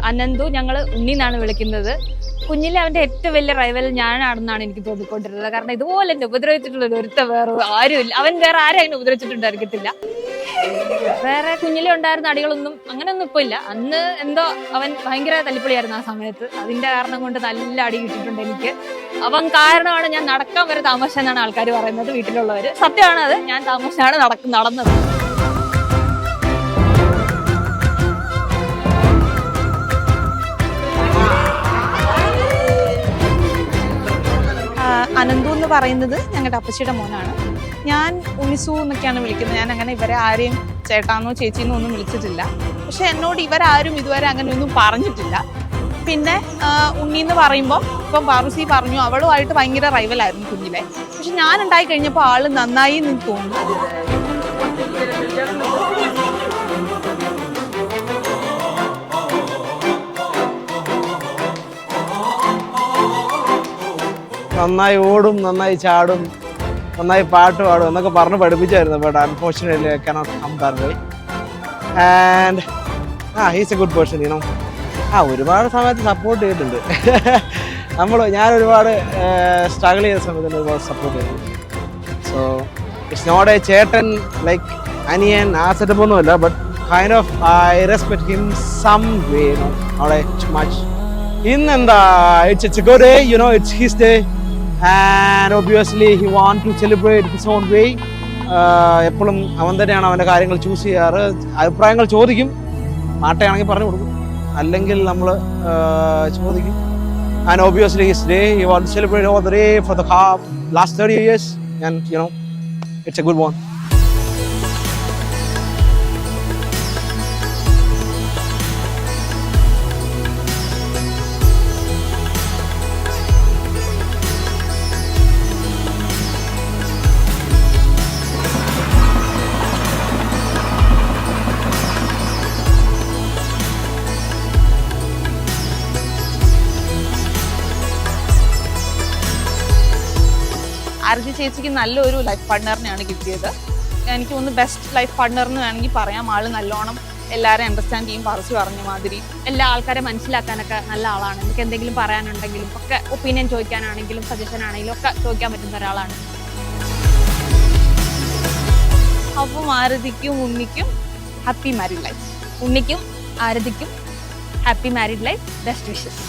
അനന്തു ഞങ്ങൾ ഉണ്ണി എന്നാണ് വിളിക്കുന്നത്. കുഞ്ഞിലെ അവന്റെ ഏറ്റവും വലിയ റൈവൽ ഞാനാണെന്നാണ് എനിക്ക് തോന്നിക്കൊണ്ടിരുന്നത്. കാരണം ഇതുപോലെ എന്നെ ഉപദ്രവിച്ചിട്ടുള്ള ഒരുത്ത വേറെ ആരുമില്ല. അവൻ വേറെ ആരും അതിനെ ഉപദ്രവിച്ചിട്ടുണ്ടായിരിക്കത്തില്ല. വേറെ കുഞ്ഞിലെ ഉണ്ടായിരുന്ന അടികളൊന്നും അങ്ങനെയൊന്നും ഇപ്പൊ ഇല്ല. അന്ന് എന്തോ അവൻ ഭയങ്കര തല്ലിപ്പൊളിയായിരുന്നു ആ സമയത്ത്. അതിന്റെ കാരണം കൊണ്ട് നല്ല അടി കിട്ടിയിട്ടുണ്ട് എനിക്ക്. അവൻ കാരണമാണ് ഞാൻ നടക്കാൻ വരെ താമസം എന്നാണ് ആൾക്കാർ പറയുന്നത്, വീട്ടിലുള്ളവര്. സത്യമാണ് അത്. ഞാൻ താമസിച്ചാണ് നടന്നത്. അനന്തു എന്ന് പറയുന്നത് ഞങ്ങളുടെ അപ്പച്ചിയുടെ മോനാണ്. ഞാൻ ഉണിസു എന്നൊക്കെയാണ് വിളിക്കുന്നത്. ഞാൻ അങ്ങനെ ഇവരെ ആരെയും ചേട്ടാന്നോ ചേച്ചിന്നോ ഒന്നും വിളിച്ചിട്ടില്ല. പക്ഷെ എന്നോട് ഇവരാരും ഇതുവരെ അങ്ങനെ ഒന്നും പറഞ്ഞിട്ടില്ല. പിന്നെ ഉണ്ണി എന്ന് പറയുമ്പോൾ ഇപ്പം പാറുസി പറഞ്ഞു, അവളുമായിട്ട് ഭയങ്കര റൈവലായിരുന്നു കുഞ്ഞിലെ. പക്ഷെ ഞാൻ ഉണ്ടായി കഴിഞ്ഞപ്പോൾ ആള് നന്നായി എന്ന് തോന്നുന്നു. നന്നായി ഓടും, നന്നായി ചാടും, നന്നായി പാട്ട് പാടും എന്നൊക്കെ പറഞ്ഞ് പഠിപ്പിച്ചായിരുന്നു. But unfortunately I cannot come that way. And he's a good person, you know. ഒരുപാട് സമയത്ത് സപ്പോർട്ട് ചെയ്തിട്ടുണ്ട്. ഞാൻ ഒരുപാട് സ്ട്രഗിൾ ചെയ്ത സമയത്ത് ഒരുപാട് സപ്പോർട്ട് ചെയ്തിട്ടുണ്ട്. സോ ഇറ്റ്സ് നോട്ട് എ ചേട്ടൻ ലൈക്ക് അനിയൻ ആ സെറ്റപ്പ് ഒന്നുമില്ല. But kind of I respect him some way, not too much. ഇന്നെന്താ, it's a good day, you know, it's his day. And obviously he want to celebrate his own way. എപ്പോഴും അവൻ തന്നെയാണ് അവൻ്റെ കാര്യങ്ങൾ choose ചെയ്യാറ്. അഭിപ്രായങ്ങൾ ചോദിക്കും, മാട്ടയാണെങ്കിൽ പറഞ്ഞു കൊടുക്കും, അല്ലെങ്കിൽ നമ്മൾ ചോദിക്കും. And obviously his day, he want to celebrate all the day for the last 30 years. And you know, it's a good one. ആരതി ചേച്ചിക്ക് നല്ലൊരു ലൈഫ് പാർട്ട്ണറിനെയാണ് കിട്ടിയത്. എനിക്ക് തോന്നുന്നു ബെസ്റ്റ് ലൈഫ് പാർട്ട്ണർ എന്ന് വേണമെങ്കിൽ പറയാം. ആള് നല്ലോണം എല്ലാവരെയും അണ്ടർസ്റ്റാൻഡ് ചെയ്യും. പറച്ചു പറഞ്ഞ മാതിരി എല്ലാ ആൾക്കാരെ മനസ്സിലാക്കാനൊക്കെ നല്ല ആളാണ്. എനിക്ക് എന്തെങ്കിലും പറയാനുണ്ടെങ്കിലും ഒക്കെ, ഒപ്പീനിയൻ ചോദിക്കാനാണെങ്കിലും സജഷൻ ആണെങ്കിലും ഒക്കെ ചോദിക്കാൻ പറ്റുന്ന ഒരാളാണ്. അപ്പം ആരതിക്കും ഉണ്ണിക്കും ഹാപ്പി മാരീഡ് ലൈഫ്. ഉണ്ണിക്കും ആരതിക്കും happy married life. Best wishes.